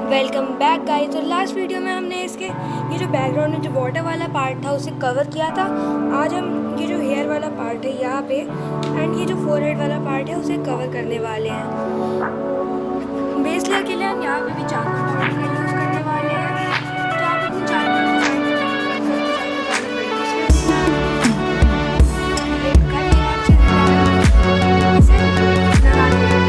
Welcome back guys. तो last video में हमने इसके ये जो बैकग्राउंड में जो वाटर वाला पार्ट था उसे कवर किया था। आज हम ये जो हेयर वाला पार्ट है यहाँ पे एंड ये जो फोरहेड वाला पार्ट है उसे कवर करने वाले हैं। बेस लेयर के लिए हम यहाँ पे भी चारकोल पाउडर का यूज़ करने वाले हैं। तो आप अपने चारकोल को साइड में रख के अपने चारकोल पाउडर का यूज़ कर लेना है। ये कर लेना अच्छे से पहले इसे लगा देना।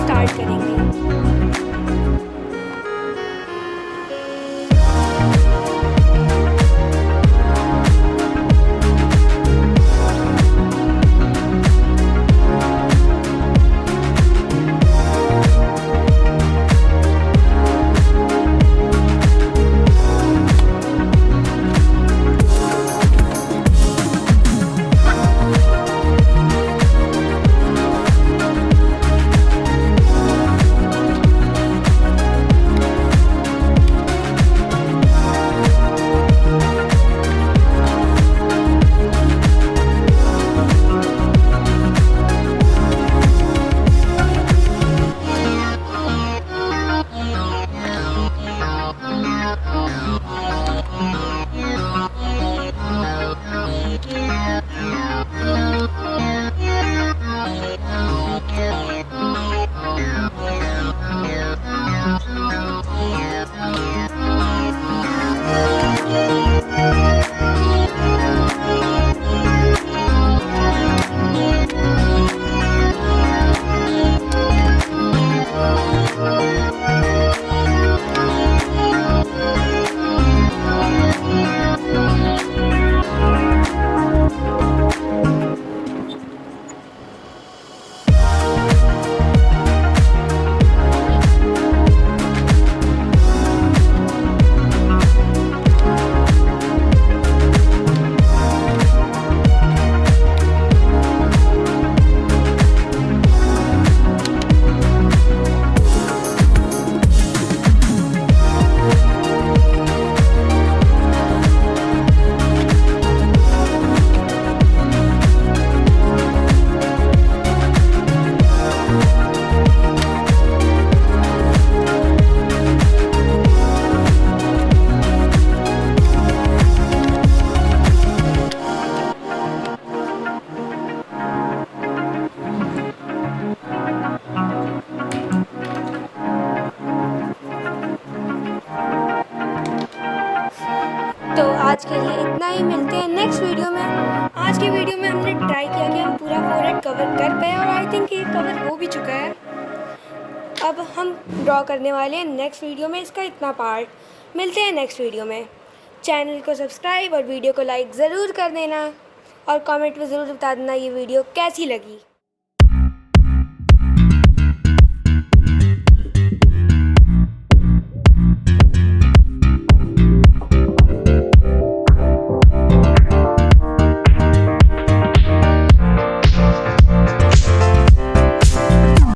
स्टार्ट करेंगे। तो आज के लिए इतना ही, मिलते हैं नेक्स्ट वीडियो में। आज के वीडियो में हमने ट्राई किया कि हम पूरा फोरहेड कवर कर पाए और आई थिंक ये कवर हो भी चुका है। अब हम ड्रॉ करने वाले हैं नेक्स्ट वीडियो में इसका इतना पार्ट। मिलते हैं नेक्स्ट वीडियो में। चैनल को सब्सक्राइब और वीडियो को लाइक ज़रूर कर देना और कमेंट में ज़रूर बता देना ये वीडियो कैसी लगी।